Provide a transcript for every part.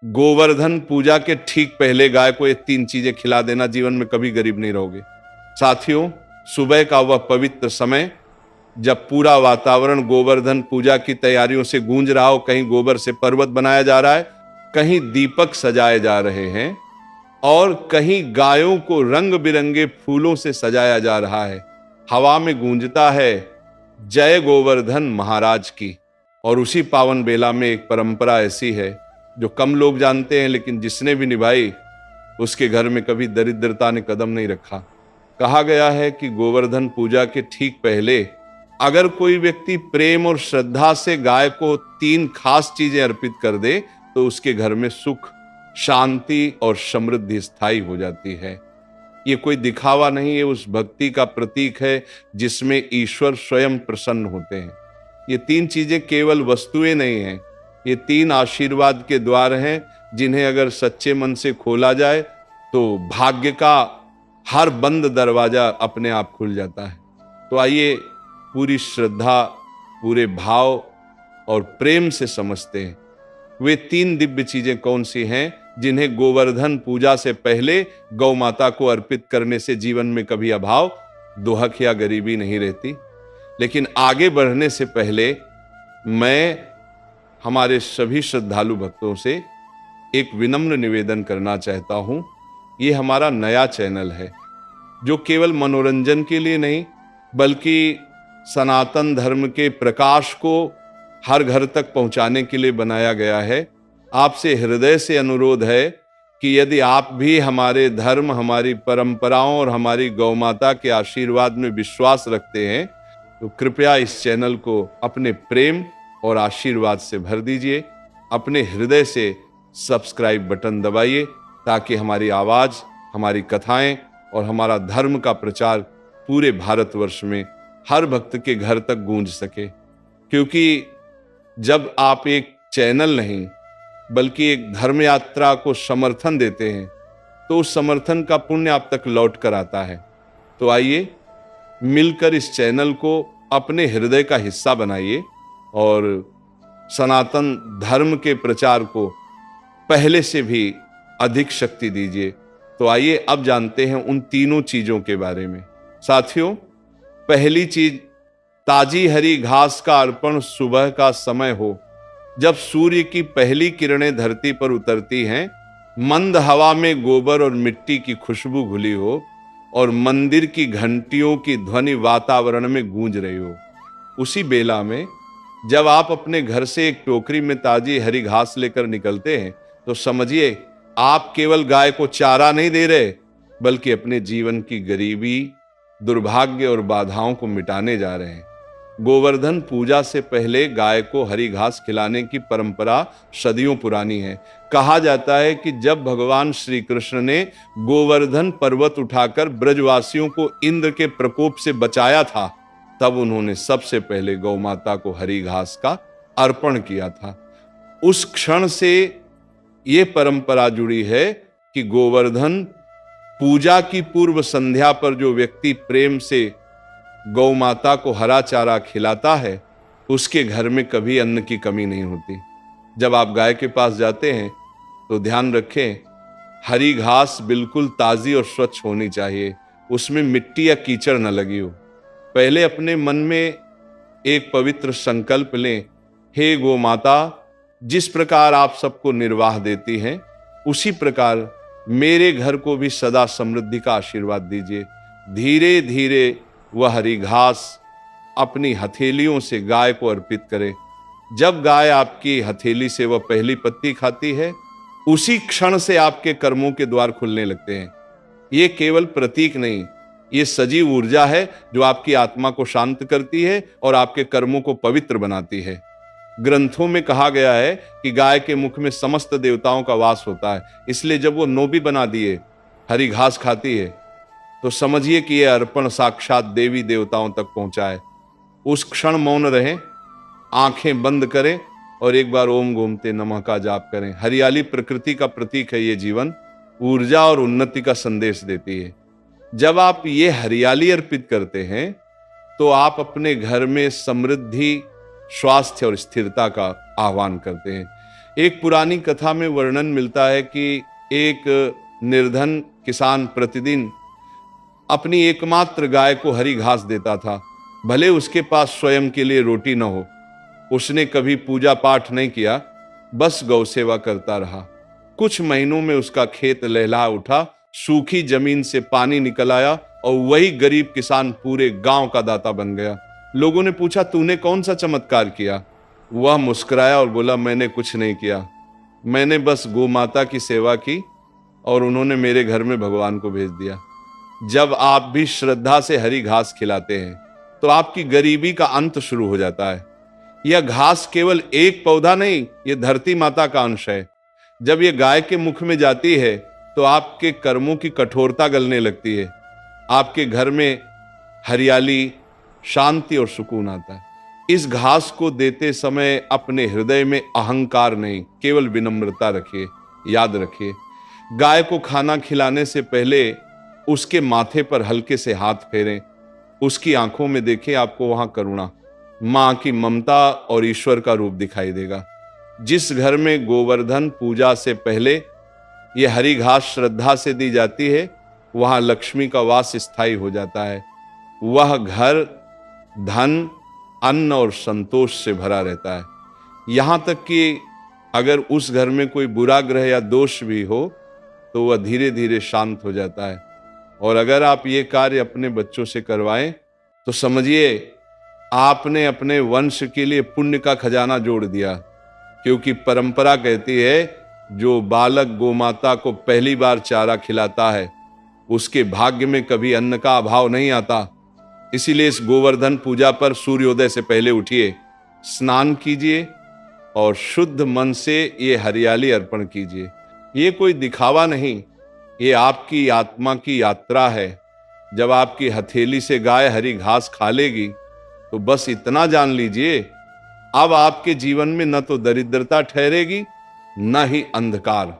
गोवर्धन पूजा के ठीक पहले गाय को ये 3 चीजें खिला देना, जीवन में कभी गरीब नहीं रहोगे। साथियों, सुबह का वह पवित्र समय जब पूरा वातावरण गोवर्धन पूजा की तैयारियों से गूंज रहा हो, कहीं गोबर से पर्वत बनाया जा रहा है, कहीं दीपक सजाए जा रहे हैं और कहीं गायों को रंग बिरंगे फूलों से सजाया जा रहा है, हवा में गूंजता है जय गोवर्धन महाराज की। और उसी पावन बेला में एक परंपरा ऐसी है जो कम लोग जानते हैं, लेकिन जिसने भी निभाई उसके घर में कभी दरिद्रता ने कदम नहीं रखा। कहा गया है कि गोवर्धन पूजा के ठीक पहले अगर कोई व्यक्ति प्रेम और श्रद्धा से गाय को 3 खास चीजें अर्पित कर दे तो उसके घर में सुख, शांति और समृद्धि स्थायी हो जाती है। ये कोई दिखावा नहीं है, उस भक्ति का प्रतीक है जिसमें ईश्वर स्वयं प्रसन्न होते हैं। ये 3 चीजें केवल वस्तुएं नहीं हैं, ये 3 आशीर्वाद के द्वार हैं जिन्हें अगर सच्चे मन से खोला जाए तो भाग्य का हर बंद दरवाजा अपने आप खुल जाता है। तो आइए पूरी श्रद्धा, पूरे भाव और प्रेम से समझते हैं वे 3 दिव्य चीजें कौन सी हैं जिन्हें गोवर्धन पूजा से पहले गौ माता को अर्पित करने से जीवन में कभी अभाव, दुहक या गरीबी नहीं रहती। लेकिन आगे बढ़ने से पहले मैं हमारे सभी श्रद्धालु भक्तों से एक विनम्र निवेदन करना चाहता हूं। ये हमारा नया चैनल है जो केवल मनोरंजन के लिए नहीं बल्कि सनातन धर्म के प्रकाश को हर घर तक पहुंचाने के लिए बनाया गया है। आपसे हृदय से अनुरोध है कि यदि आप भी हमारे धर्म, हमारी परंपराओं और हमारी गौ माता के आशीर्वाद में विश्वास रखते हैं तो कृपया इस चैनल को अपने प्रेम और आशीर्वाद से भर दीजिए। अपने हृदय से सब्सक्राइब बटन दबाइए ताकि हमारी आवाज, हमारी कथाएं और हमारा धर्म का प्रचार पूरे भारतवर्ष में हर भक्त के घर तक गूंज सके। क्योंकि जब आप एक चैनल नहीं बल्कि एक धर्म यात्रा को समर्थन देते हैं तो उस समर्थन का पुण्य आप तक लौट कर आता है। तो आइए मिलकर इस चैनल को अपने हृदय का हिस्सा बनाइए और सनातन धर्म के प्रचार को पहले से भी अधिक शक्ति दीजिए। तो आइए अब जानते हैं उन तीनों चीजों के बारे में। साथियों, पहली चीज, ताजी हरी घास का अर्पण सुबह का समय हो, जब सूर्य की पहली किरणें धरती पर उतरती हैं, मंद हवा में गोबर और मिट्टी की खुशबू घुली हो और मंदिर की घंटियों की ध्वनि वातावरण में गूंज रही हो। उसी बेला में जब आप अपने घर से एक टोकरी में ताजी हरी घास लेकर निकलते हैं तो समझिए आप केवल गाय को चारा नहीं दे रहे बल्कि अपने जीवन की गरीबी, दुर्भाग्य और बाधाओं को मिटाने जा रहे हैं। गोवर्धन पूजा से पहले गाय को हरी घास खिलाने की परंपरा सदियों पुरानी है। कहा जाता है कि जब भगवान श्री कृष्ण ने गोवर्धन पर्वत उठाकर ब्रजवासियों को इंद्र के प्रकोप से बचाया था तब उन्होंने सबसे पहले गौ माता को हरी घास का अर्पण किया था। उस क्षण से ये परंपरा जुड़ी है कि गोवर्धन पूजा की पूर्व संध्या पर जो व्यक्ति प्रेम से गौ माता को हरा चारा खिलाता है उसके घर में कभी अन्न की कमी नहीं होती। जब आप गाय के पास जाते हैं तो ध्यान रखें हरी घास बिल्कुल ताजी और स्वच्छ होनी चाहिए, उसमें मिट्टी या कीचड़ न लगी हो। पहले अपने मन में एक पवित्र संकल्प लें, हे गौ माता, जिस प्रकार आप सबको निर्वाह देती हैं उसी प्रकार मेरे घर को भी सदा समृद्धि का आशीर्वाद दीजिए। धीरे धीरे वह हरी घास अपनी हथेलियों से गाय को अर्पित करें। जब गाय आपकी हथेली से वह पहली पत्ती खाती है उसी क्षण से आपके कर्मों के द्वार खुलने लगते हैं। ये केवल प्रतीक नहीं, ये सजीव ऊर्जा है जो आपकी आत्मा को शांत करती है और आपके कर्मों को पवित्र बनाती है। ग्रंथों में कहा गया है कि गाय के मुख में समस्त देवताओं का वास होता है, इसलिए जब वो नोबी बना दिए हरी घास खाती है तो समझिए कि यह अर्पण साक्षात देवी देवताओं तक पहुंचा है। उस क्षण मौन रहें, आंखें बंद करें और एक बार ओम गोमते नमः का जाप करें। हरियाली प्रकृति का प्रतीक है, ये जीवन, ऊर्जा और उन्नति का संदेश देती है। जब आप ये हरियाली अर्पित करते हैं तो आप अपने घर में समृद्धि, स्वास्थ्य और स्थिरता का आह्वान करते हैं। एक पुरानी कथा में वर्णन मिलता है कि एक निर्धन किसान प्रतिदिन अपनी एकमात्र गाय को हरी घास देता था, भले उसके पास स्वयं के लिए रोटी न हो। उसने कभी पूजा पाठ नहीं किया, बस गौ सेवा करता रहा। कुछ महीनों में उसका खेत लहलहा उठा, सूखी जमीन से पानी निकल आया और वही गरीब किसान पूरे गांव का दाता बन गया। लोगों ने पूछा, तूने कौन सा चमत्कार किया? वह मुस्कुराया और बोला, मैंने कुछ नहीं किया, मैंने बस गौ माता की सेवा की और उन्होंने मेरे घर में भगवान को भेज दिया। जब आप भी श्रद्धा से हरी घास खिलाते हैं तो आपकी गरीबी का अंत शुरू हो जाता है। यह घास केवल एक पौधा नहीं, यह धरती माता का अंश है। जब यह गाय के मुख में जाती है तो आपके कर्मों की कठोरता गलने लगती है। आपके घर में हरियाली, शांति और सुकून आता है। इस घास को देते समय अपने हृदय में अहंकार नहीं, केवल विनम्रता रखिए। याद रखिए, गाय को खाना खिलाने से पहले उसके माथे पर हल्के से हाथ फेरें, उसकी आंखों में देखें, आपको वहां करुणा, मां की ममता और ईश्वर का रूप दिखाई देगा। जिस घर में गोवर्धन पूजा से पहले ये हरी घास श्रद्धा से दी जाती है, वहां लक्ष्मी का वास स्थायी हो जाता है। वह घर धन, अन्न और संतोष से भरा रहता है। यहां तक कि अगर उस घर में कोई बुरा ग्रह या दोष भी हो तो वह धीरे धीरे शांत हो जाता है। और अगर आप ये कार्य अपने बच्चों से करवाएं तो समझिए आपने अपने वंश के लिए पुण्य का खजाना जोड़ दिया। क्योंकि परंपरा कहती है, जो बालक गोमाता को पहली बार चारा खिलाता है उसके भाग्य में कभी अन्न का अभाव नहीं आता। इसीलिए इस गोवर्धन पूजा पर सूर्योदय से पहले उठिए, स्नान कीजिए और शुद्ध मन से ये हरियाली अर्पण कीजिए। ये कोई दिखावा नहीं, ये आपकी आत्मा की यात्रा है। जब आपकी हथेली से गाय हरी घास खा लेगी तो बस इतना जान लीजिए, अब आपके जीवन में न तो दरिद्रता ठहरेगी न ही अंधकार।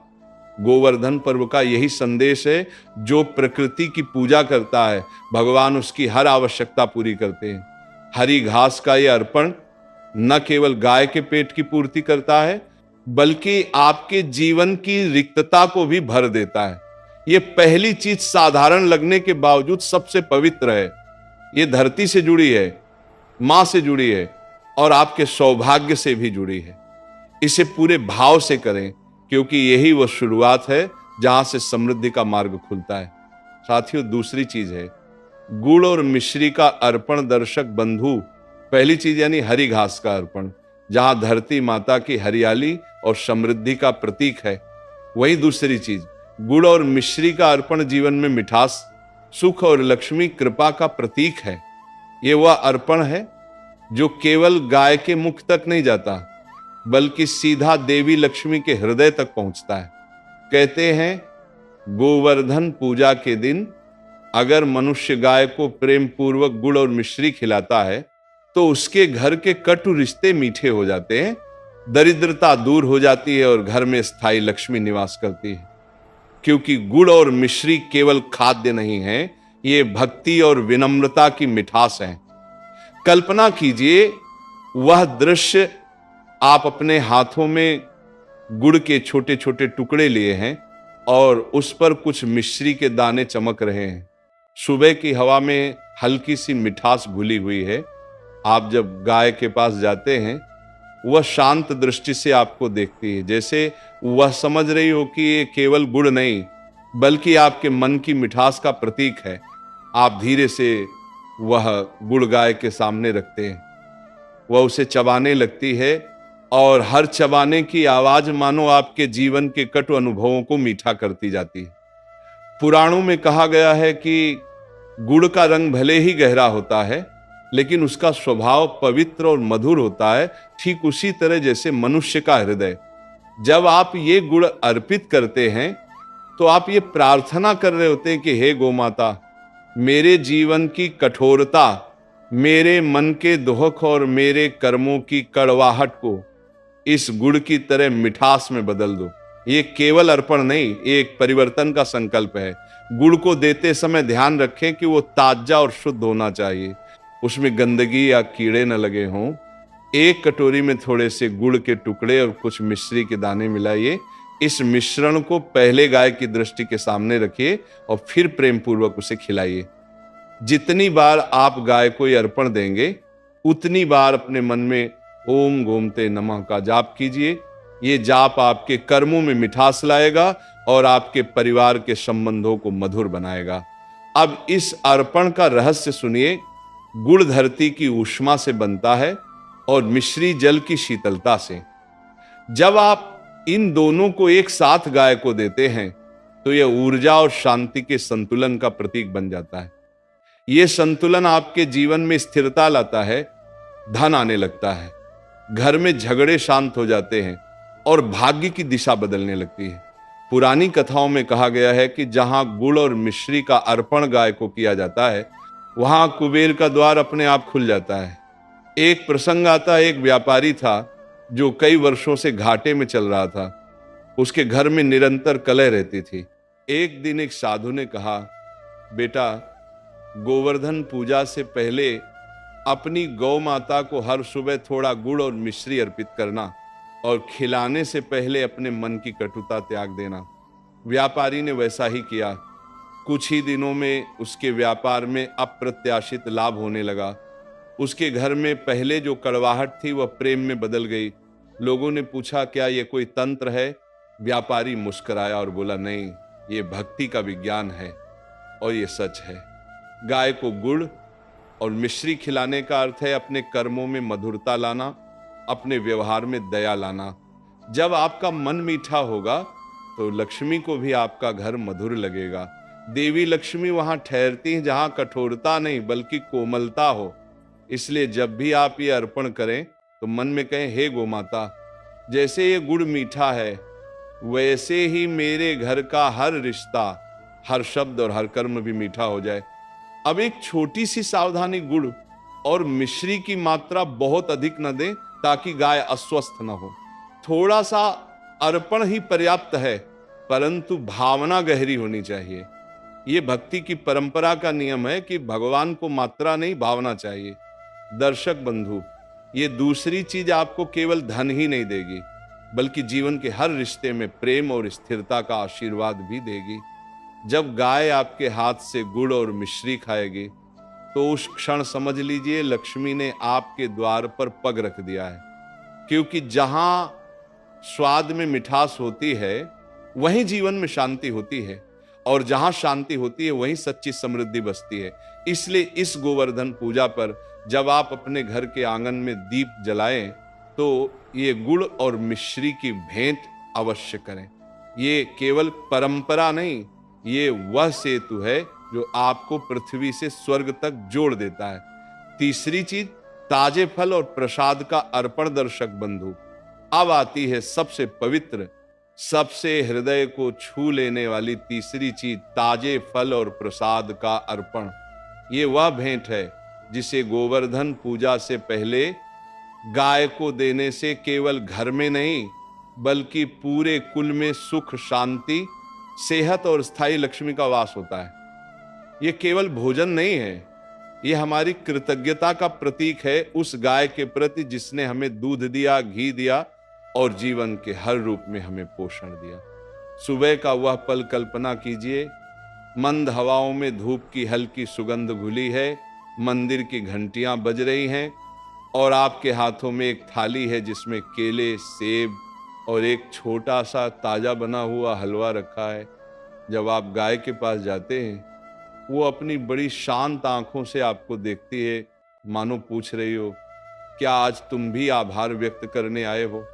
गोवर्धन पर्व का यही संदेश है, जो प्रकृति की पूजा करता है भगवान उसकी हर आवश्यकता पूरी करते हैं। हरी घास का यह अर्पण न केवल गाय के पेट की पूर्ति करता है, बल्कि आपके जीवन की रिक्तता को भी भर देता है। यह पहली चीज साधारण लगने के बावजूद सबसे पवित्र है। यह धरती से जुड़ी है, मां से जुड़ी है और आपके सौभाग्य से भी जुड़ी है। इसे पूरे भाव से करें, क्योंकि यही वह शुरुआत है जहां से समृद्धि का मार्ग खुलता है। साथियों, दूसरी चीज है गुड़ और मिश्री का अर्पण। दर्शक बंधु, पहली चीज यानी हरी घास का अर्पण, जहां धरती माता की हरियाली और समृद्धि का प्रतीक है। वही दूसरी चीज गुड़ और मिश्री का अर्पण जीवन में मिठास, सुख और लक्ष्मी कृपा का प्रतीक है। ये वह अर्पण है जो केवल गाय के मुख तक नहीं जाता, बल्कि सीधा देवी लक्ष्मी के हृदय तक पहुंचता है। कहते हैं, गोवर्धन पूजा के दिन अगर मनुष्य गाय को प्रेम पूर्वक गुड़ और मिश्री खिलाता है तो उसके घर के कटु रिश्ते मीठे हो जाते हैं, दरिद्रता दूर हो जाती है और घर में स्थायी लक्ष्मी निवास करती है। क्योंकि गुड़ और मिश्री केवल खाद्य नहीं है, ये भक्ति और विनम्रता की मिठास है। कल्पना कीजिए वह दृश्य, आप अपने हाथों में गुड़ के छोटे छोटे टुकड़े लिए हैं और उस पर कुछ मिश्री के दाने चमक रहे हैं। सुबह की हवा में हल्की सी मिठास घुली हुई है। आप जब गाय के पास जाते हैं, वह शांत दृष्टि से आपको देखती है, जैसे वह समझ रही हो कि ये केवल गुड़ नहीं बल्कि आपके मन की मिठास का प्रतीक है। आप धीरे से वह गुड़ गाय के सामने रखते हैं। वह उसे चबाने लगती है और हर चबाने की आवाज मानो आपके जीवन के कटु अनुभवों को मीठा करती जाती है। पुराणों में कहा गया है कि गुड़ का रंग भले ही गहरा होता है, लेकिन उसका स्वभाव पवित्र और मधुर होता है, ठीक उसी तरह जैसे मनुष्य का हृदय। जब आप ये गुड़ अर्पित करते हैं तो आप ये प्रार्थना कर रहे होते हैं कि हे गोमाता, मेरे जीवन की कठोरता, मेरे मन के दुख और मेरे कर्मों की कड़वाहट को इस गुड़ की तरह मिठास में बदल दो। ये केवल अर्पण नहीं, एक परिवर्तन का संकल्प है। गुड़ को देते समय ध्यान रखें कि वो ताजा और शुद्ध होना चाहिए, उसमें गंदगी या कीड़े न लगे हों। एक कटोरी में थोड़े से गुड़ के टुकड़े और कुछ मिश्री के दाने मिलाइए। इस मिश्रण को पहले गाय की दृष्टि के सामने रखिए और फिर प्रेम पूर्वक उसे खिलाइए। जितनी बार आप गाय को ये अर्पण देंगे, उतनी बार अपने मन में ओम गोमते नमः का जाप कीजिए। ये जाप आपके कर्मों में मिठास लाएगा और आपके परिवार के संबंधों को मधुर बनाएगा। अब इस अर्पण का रहस्य सुनिए। गुड़ धरती की ऊष्मा से बनता है और मिश्री जल की शीतलता से। जब आप इन दोनों को एक साथ गाय को देते हैं तो यह ऊर्जा और शांति के संतुलन का प्रतीक बन जाता है। यह संतुलन आपके जीवन में स्थिरता लाता है, धन आने लगता है, घर में झगड़े शांत हो जाते हैं और भाग्य की दिशा बदलने लगती है। पुरानी कथाओं में कहा गया है कि जहां गुड़ और मिश्री का अर्पण गाय को किया जाता है, वहां कुबेर का द्वार अपने आप खुल जाता है। एक प्रसंग आता, एक व्यापारी था जो कई वर्षों से घाटे में चल रहा था। उसके घर में निरंतर कलह रहती थी। एक दिन एक साधु ने कहा, बेटा, गोवर्धन पूजा से पहले अपनी गौ माता को हर सुबह थोड़ा गुड़ और मिश्री अर्पित करना और खिलाने से पहले अपने मन की कटुता त्याग देना। व्यापारी ने वैसा ही किया। कुछ ही दिनों में उसके व्यापार में अप्रत्याशित लाभ होने लगा। उसके घर में पहले जो कड़वाहट थी वह प्रेम में बदल गई। लोगों ने पूछा, क्या यह कोई तंत्र है? व्यापारी मुस्कुराया और बोला, नहीं, ये भक्ति का विज्ञान है और ये सच है। गाय को गुड़ और मिश्री खिलाने का अर्थ है अपने कर्मों में मधुरता लाना, अपने व्यवहार में दया लाना। जब आपका मन मीठा होगा तो लक्ष्मी को भी आपका घर मधुर लगेगा। देवी लक्ष्मी वहां ठहरती हैं जहां कठोरता नहीं बल्कि कोमलता हो। इसलिए जब भी आप ये अर्पण करें तो मन में कहें, हे गोमाता, जैसे ये गुड़ मीठा है वैसे ही मेरे घर का हर रिश्ता, हर शब्द और हर कर्म भी मीठा हो जाए। अब एक छोटी सी सावधानी, गुड़ और मिश्री की मात्रा बहुत अधिक न दें ताकि गाय अस्वस्थ न हो। थोड़ा सा अर्पण ही पर्याप्त है, परंतु भावना गहरी होनी चाहिए। यह भक्ति की परंपरा का नियम है कि भगवान को मात्रा नहीं, भावना चाहिए। दर्शक बंधु, ये दूसरी चीज आपको केवल धन ही नहीं देगी बल्कि जीवन के हर रिश्ते में प्रेम और स्थिरता का आशीर्वाद भी देगी। जब गाय आपके हाथ से गुड़ और मिश्री खाएगी तो उस क्षण समझ लीजिए लक्ष्मी ने आपके द्वार पर पग रख दिया है। क्योंकि जहां स्वाद में मिठास होती है वहीं जीवन में शांति होती है और जहां शांति होती है वहीं सच्ची समृद्धि बसती है। इसलिए इस गोवर्धन पूजा पर जब आप अपने घर के आंगन में दीप जलाएं तो ये गुड़ और मिश्री की भेंट अवश्य करें। ये केवल परंपरा नहीं, ये वह सेतु है जो आपको पृथ्वी से स्वर्ग तक जोड़ देता है। तीसरी चीज, ताजे फल और प्रसाद का अर्पण। दर्शक बंधु, अब आती है सबसे पवित्र, सबसे हृदय को छू लेने वाली तीसरी चीज, ताजे फल और प्रसाद का अर्पण। ये वह भेंट है जिसे गोवर्धन पूजा से पहले गाय को देने से केवल घर में नहीं बल्कि पूरे कुल में सुख, शांति, सेहत और स्थायी लक्ष्मी का वास होता है। यह केवल भोजन नहीं है, यह हमारी कृतज्ञता का प्रतीक है उस गाय के प्रति जिसने हमें दूध दिया, घी दिया और जीवन के हर रूप में हमें पोषण दिया। सुबह का वह पल कल्पना कीजिए, मंद हवाओं में धूप की हल्की सुगंध घुली है, मंदिर की घंटियां बज रही हैं और आपके हाथों में एक थाली है जिसमें केले, सेब और एक छोटा सा ताजा बना हुआ हलवा रखा है। जब आप गाय के पास जाते हैं, वो अपनी बड़ी शांत आंखों से आपको देखती है, मानो पूछ रही हो, क्या आज तुम भी आभार व्यक्त करने आए हो?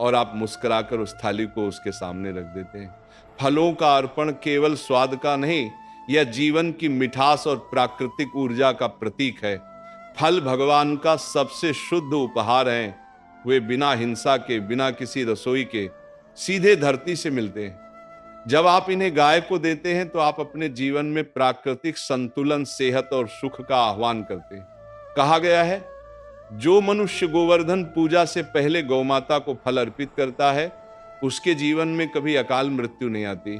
और आप मुस्कुराकर उस थाली को उसके सामने रख देते हैं। फलों का अर्पण केवल स्वाद का नहीं, यह जीवन की मिठास और प्राकृतिक ऊर्जा का प्रतीक है। फल भगवान का सबसे शुद्ध उपहार हैं। वे बिना हिंसा के, बिना किसी रसोई के सीधे धरती से मिलते हैं। जब आप इन्हें गाय को देते हैं तो आप अपने जीवन में प्राकृतिक संतुलन, सेहत और सुख का आह्वान करते हैं। कहा गया है, जो मनुष्य गोवर्धन पूजा से पहले गौमाता को फल अर्पित करता है उसके जीवन में कभी अकाल मृत्यु नहीं आती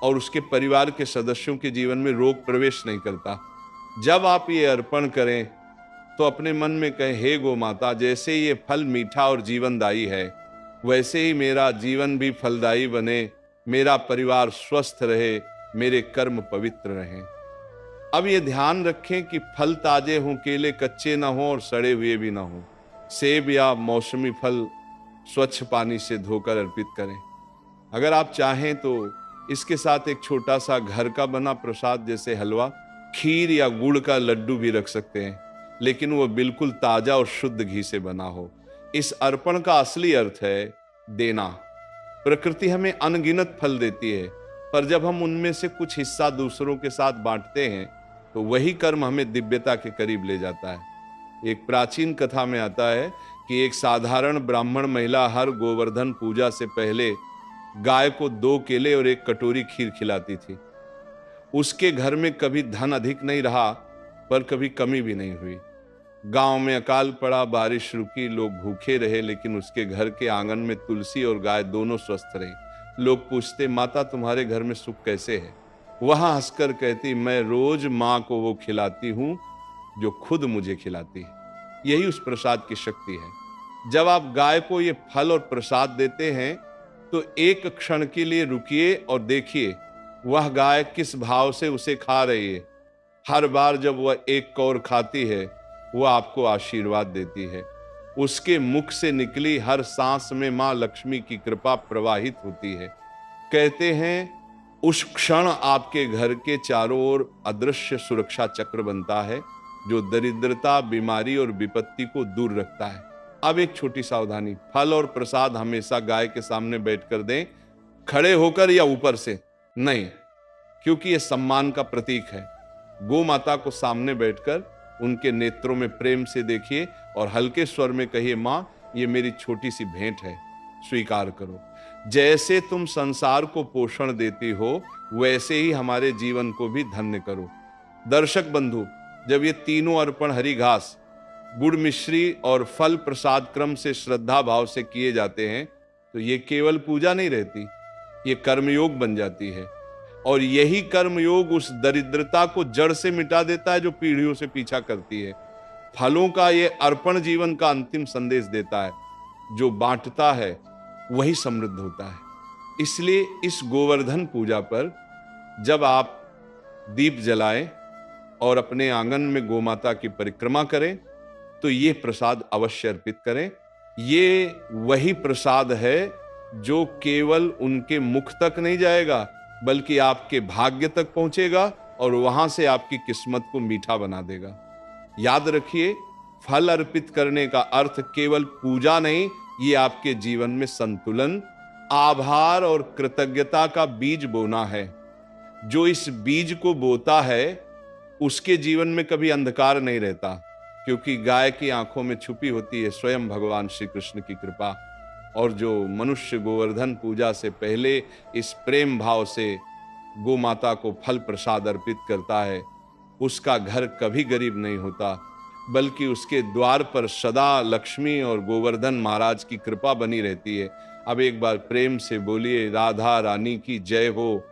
और उसके परिवार के सदस्यों के जीवन में रोग प्रवेश नहीं करता। जब आप ये अर्पण करें तो अपने मन में कहे, हे गो माता, जैसे ये फल मीठा और जीवनदायी है, वैसे ही मेरा जीवन भी फलदायी बने, मेरा परिवार स्वस्थ रहे, मेरे कर्म पवित्र रहें। अब ये ध्यान रखें कि फल ताजे हों, केले कच्चे ना हों और सड़े हुए भी ना हों। सेब या मौसमी फल स्वच्छ पानी से धोकर अर्पित करें। अगर आप चाहें तो इसके साथ एक छोटा सा घर का बना प्रसाद जैसे हलवा, खीर या गुड़ का लड्डू भी रख सकते हैं, लेकिन वो बिल्कुल ताजा और शुद्ध घी से बना हो। इस अर्पण का असली अर्थ है देना। प्रकृति हमें अनगिनत फल देती है, पर जब हम उनमें से कुछ हिस्सा दूसरों के साथ बांटते हैं तो वही कर्म हमें दिव्यता के करीब ले जाता है। एक प्राचीन कथा में आता है कि एक साधारण ब्राह्मण महिला हर गोवर्धन पूजा से पहले गाय को 2 केले और 1 कटोरी खीर खिलाती थी। उसके घर में कभी धन अधिक नहीं रहा, पर कभी कमी भी नहीं हुई। गांव में अकाल पड़ा, बारिश रुकी, लोग भूखे रहे, लेकिन उसके घर के आंगन में तुलसी और गाय दोनों स्वस्थ रही। लोग पूछते, माता तुम्हारे घर में सुख कैसे है? वहां हंसकर कहती, मैं रोज मां को वो खिलाती हूं जो खुद मुझे खिलाती है। यही उस प्रसाद की शक्ति है। जब आप गाय को ये फल और प्रसाद देते हैं तो एक क्षण के लिए रुकिए और देखिए वह गाय किस भाव से उसे खा रही है। हर बार जब वह एक कौर खाती है, वह आपको आशीर्वाद देती है। उसके मुख से निकली हर सांस में मां लक्ष्मी की कृपा प्रवाहित होती है। कहते हैं उस क्षण आपके घर के चारों ओर अदृश्य सुरक्षा चक्र बनता है, जो दरिद्रता, बीमारी और विपत्ति को दूर रखता है। अब एक छोटी सावधानी, फल और प्रसाद हमेशा गाय के सामने बैठकर दें, खड़े होकर या ऊपर से नहीं, क्योंकि यह सम्मान का प्रतीक है। गो माता को सामने बैठकर उनके नेत्रों में प्रेम से देखिए और हल्के स्वर में कहिए, मां, ये मेरी छोटी सी भेंट है, स्वीकार करो। जैसे तुम संसार को पोषण देती हो, वैसे ही हमारे जीवन को भी धन्य करो। दर्शक बंधु, जब ये तीनों अर्पण हरि घास, गुड़ मिश्री और फल प्रसाद क्रम से श्रद्धा भाव से किए जाते हैं, तो ये केवल पूजा नहीं रहती, ये कर्मयोग बन जाती है। और यही कर्मयोग उस दरिद्रता को जड़ से मिटा देता है जो पीढ़ियों से पीछा करती है। फलों का ये अर्पण जीवन का अंतिम संदेश देता है, जो बांटता है वही समृद्ध होता है। इसलिए इस गोवर्धन पूजा पर जब आप दीप जलाएं और अपने आंगन में गोमाता की परिक्रमा करें, तो ये प्रसाद अवश्य अर्पित करें। ये वही प्रसाद है जो केवल उनके मुख तक नहीं जाएगा, बल्कि आपके भाग्य तक पहुंचेगा और वहां से आपकी किस्मत को मीठा बना देगा। याद रखिए, फल अर्पित करने का अर्थ केवल पूजा नहीं, ये आपके जीवन में संतुलन, आभार और कृतज्ञता का बीज बोना है। जो इस बीज को बोता है उसके जीवन में कभी अंधकार नहीं रहता, क्योंकि गाय की आंखों में छुपी होती है स्वयं भगवान श्री कृष्ण की कृपा। और जो मनुष्य गोवर्धन पूजा से पहले इस प्रेम भाव से गो माता को फल प्रसाद अर्पित करता है, उसका घर कभी गरीब नहीं होता, बल्कि उसके द्वार पर सदा लक्ष्मी और गोवर्धन महाराज की कृपा बनी रहती है। अब एक बार प्रेम से बोलिए, राधा रानी की जय हो।